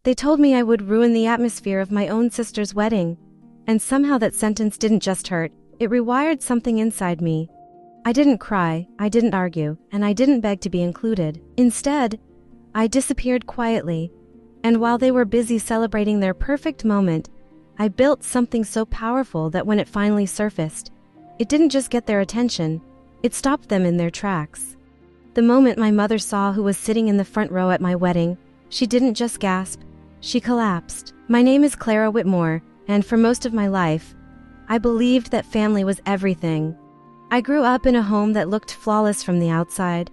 They told me I would ruin the atmosphere of my own sister's wedding. And somehow that sentence didn't just hurt, it rewired something inside me. I didn't cry, I didn't argue, and I didn't beg to be included. Instead, I disappeared quietly. And while they were busy celebrating their perfect moment, I built something so powerful that when it finally surfaced, it didn't just get their attention, it stopped them in their tracks. The moment my mother saw who was sitting in the front row at my wedding, she didn't just gasp, she collapsed. My name is Clara Whitmore, and for most of my life, I believed that family was everything. I grew up in a home that looked flawless from the outside,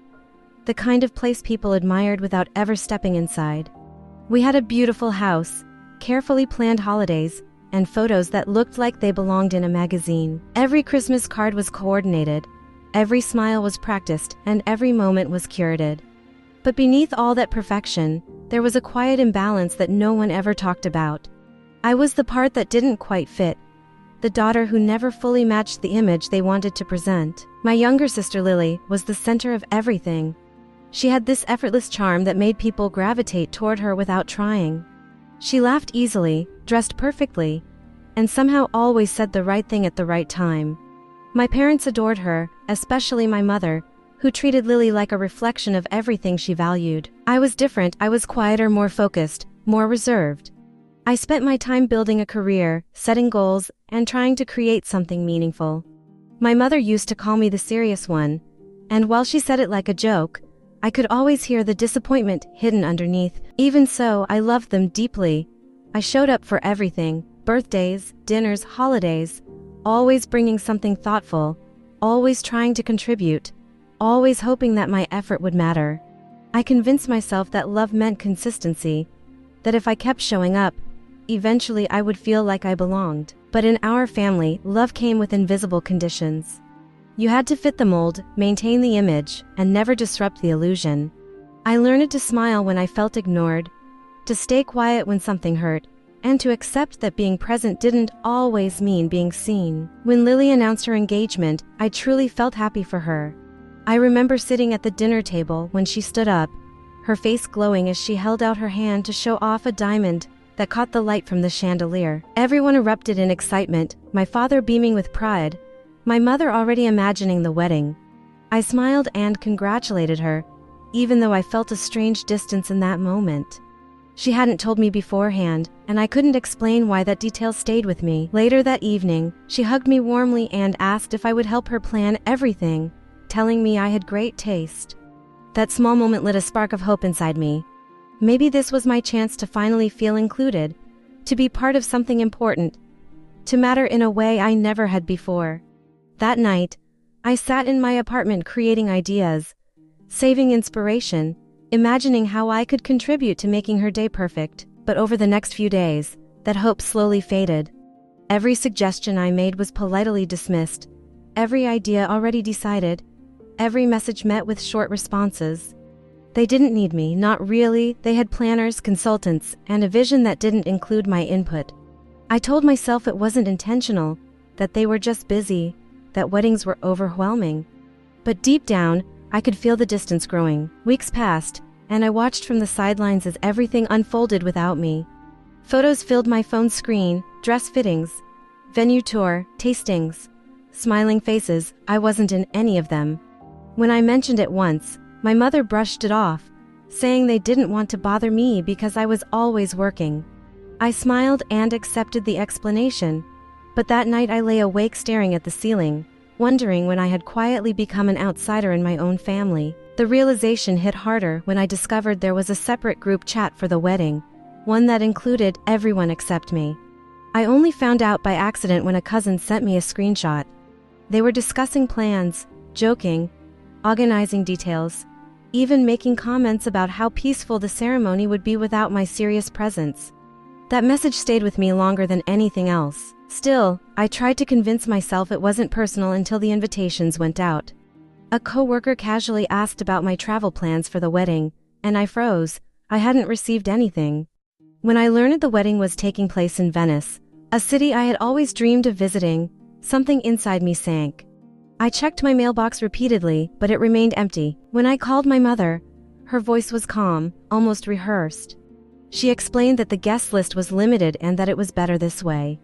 the kind of place people admired without ever stepping inside. We had a beautiful house, carefully planned holidays, and photos that looked like they belonged in a magazine. Every Christmas card was coordinated, every smile was practiced, and every moment was curated. But beneath all that perfection, there was a quiet imbalance that no one ever talked about. I was the part that didn't quite fit, the daughter who never fully matched the image they wanted to present. My younger sister Lily was the center of everything. She had this effortless charm that made people gravitate toward her without trying. She laughed easily, dressed perfectly, and somehow always said the right thing at the right time. My parents adored her, especially my mother, who treated Lily like a reflection of everything she valued. I was different. I was quieter, more focused, more reserved. I spent my time building a career, setting goals, and trying to create something meaningful. My mother used to call me the serious one, and while she said it like a joke, I could always hear the disappointment hidden underneath. Even so, I loved them deeply. I showed up for everything, birthdays, dinners, holidays, always bringing something thoughtful, always trying to contribute, always hoping that my effort would matter. I convinced myself that love meant consistency, that if I kept showing up, eventually I would feel like I belonged. But in our family, love came with invisible conditions. You had to fit the mold, maintain the image, and never disrupt the illusion. I learned to smile when I felt ignored, to stay quiet when something hurt, and to accept that being present didn't always mean being seen. When Lily announced her engagement, I truly felt happy for her. I remember sitting at the dinner table when she stood up, her face glowing as she held out her hand to show off a diamond that caught the light from the chandelier. Everyone erupted in excitement, my father beaming with pride, my mother already imagining the wedding. I smiled and congratulated her, even though I felt a strange distance in that moment. She hadn't told me beforehand, and I couldn't explain why that detail stayed with me. Later that evening, she hugged me warmly and asked if I would help her plan everything, telling me I had great taste. That small moment lit a spark of hope inside me. Maybe this was my chance to finally feel included, to be part of something important, to matter in a way I never had before. That night, I sat in my apartment creating ideas, saving inspiration, imagining how I could contribute to making her day perfect. But over the next few days, that hope slowly faded. Every suggestion I made was politely dismissed, every idea already decided, every message met with short responses. They didn't need me, not really. They had planners, consultants, and a vision that didn't include my input. I told myself it wasn't intentional, that they were just busy, that weddings were overwhelming. But deep down, I could feel the distance growing. Weeks passed, and I watched from the sidelines as everything unfolded without me. Photos filled my phone screen, dress fittings, venue tour, tastings, smiling faces. I wasn't in any of them. When I mentioned it once, my mother brushed it off, saying they didn't want to bother me because I was always working. I smiled and accepted the explanation, but that night I lay awake staring at the ceiling, wondering when I had quietly become an outsider in my own family. The realization hit harder when I discovered there was a separate group chat for the wedding, one that included everyone except me. I only found out by accident when a cousin sent me a screenshot. They were discussing plans, joking, organizing details, even making comments about how peaceful the ceremony would be without my serious presence. That message stayed with me longer than anything else. Still, I tried to convince myself it wasn't personal until the invitations went out. A coworker casually asked about my travel plans for the wedding, and I froze. I hadn't received anything. When I learned the wedding was taking place in Venice, a city I had always dreamed of visiting, something inside me sank. I checked my mailbox repeatedly, but it remained empty. When I called my mother, her voice was calm, almost rehearsed. She explained that the guest list was limited and that it was better this way.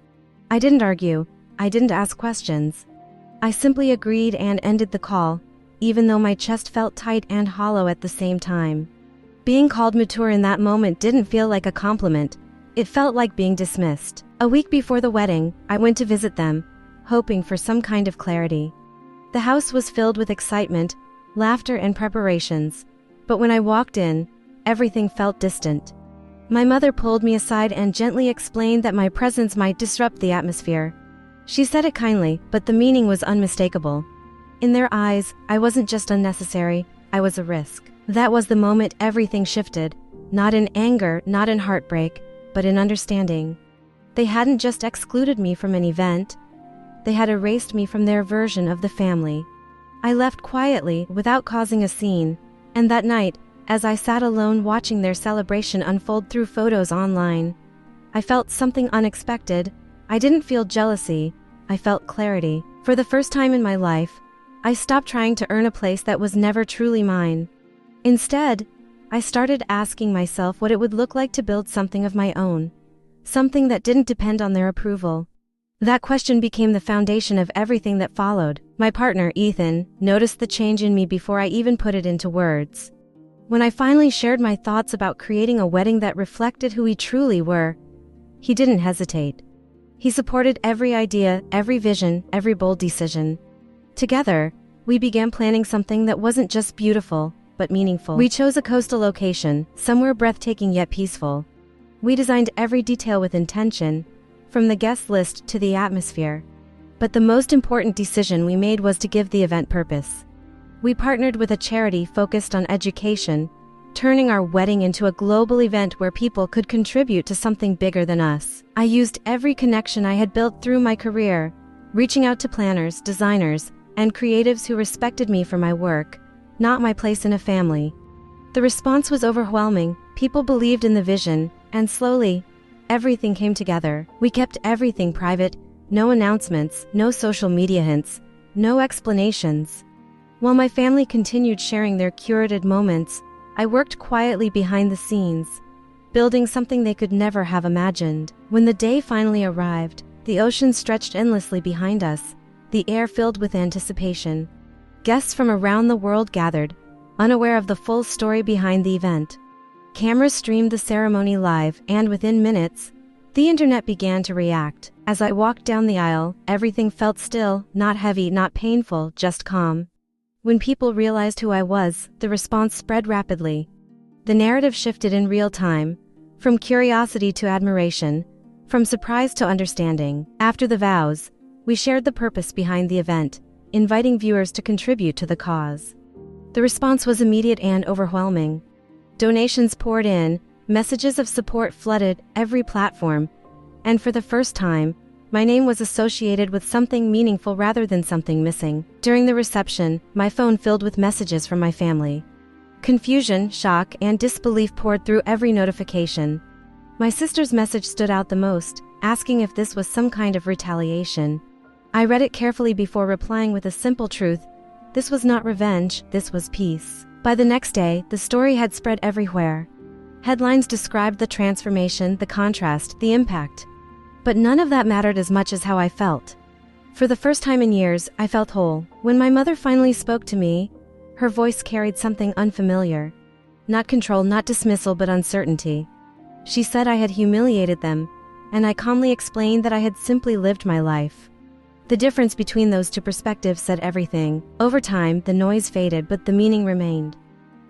I didn't argue. I didn't ask questions. I simply agreed and ended the call, even though my chest felt tight and hollow at the same time. Being called mature in that moment didn't feel like a compliment. It felt like being dismissed. A week before the wedding, I went to visit them, hoping for some kind of clarity. The house was filled with excitement, laughter, and preparations, but when I walked in, everything felt distant. My mother pulled me aside and gently explained that my presence might disrupt the atmosphere. She said it kindly, but the meaning was unmistakable. In their eyes, I wasn't just unnecessary, I was a risk. That was the moment everything shifted, not in anger, not in heartbreak, but in understanding. They hadn't just excluded me from an event, they had erased me from their version of the family. I left quietly, without causing a scene, and that night, as I sat alone watching their celebration unfold through photos online, I felt something unexpected. I didn't feel jealousy, I felt clarity. For the first time in my life, I stopped trying to earn a place that was never truly mine. Instead, I started asking myself what it would look like to build something of my own, something that didn't depend on their approval. That question became the foundation of everything that followed. My partner, Ethan, noticed the change in me before I even put it into words. When I finally shared my thoughts about creating a wedding that reflected who we truly were, he didn't hesitate. He supported every idea, every vision, every bold decision. Together, we began planning something that wasn't just beautiful, but meaningful. We chose a coastal location, somewhere breathtaking yet peaceful. We designed every detail with intention, from the guest list to the atmosphere. But the most important decision we made was to give the event purpose. We partnered with a charity focused on education, turning our wedding into a global event where people could contribute to something bigger than us. I used every connection I had built through my career, reaching out to planners, designers, and creatives who respected me for my work, not my place in a family. The response was overwhelming. People believed in the vision, and slowly, everything came together. We kept everything private, no announcements, no social media hints, no explanations. While my family continued sharing their curated moments, I worked quietly behind the scenes, building something they could never have imagined. When the day finally arrived, the ocean stretched endlessly behind us, the air filled with anticipation. Guests from around the world gathered, unaware of the full story behind the event. Cameras streamed the ceremony live, and within minutes, the internet began to react. As I walked down the aisle, everything felt still, not heavy, not painful, just calm. When people realized who I was, the response spread rapidly. The narrative shifted in real time, from curiosity to admiration, from surprise to understanding. After the vows, we shared the purpose behind the event, inviting viewers to contribute to the cause. The response was immediate and overwhelming. Donations poured in, messages of support flooded every platform, and for the first time, my name was associated with something meaningful rather than something missing. During the reception, my phone filled with messages from my family. Confusion, shock, and disbelief poured through every notification. My sister's message stood out the most, asking if this was some kind of retaliation. I read it carefully before replying with a simple truth: this was not revenge, this was peace. By the next day, the story had spread everywhere. Headlines described the transformation, the contrast, the impact. But none of that mattered as much as how I felt. For the first time in years, I felt whole. When my mother finally spoke to me, her voice carried something unfamiliar. Not control, not dismissal, but uncertainty. She said I had humiliated them, and I calmly explained that I had simply lived my life. The difference between those two perspectives said everything. Over time, the noise faded, but the meaning remained.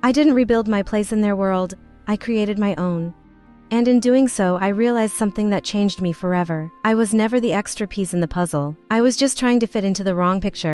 I didn't rebuild my place in their world, I created my own. And in doing so, I realized something that changed me forever. I was never the extra piece in the puzzle. I was just trying to fit into the wrong picture.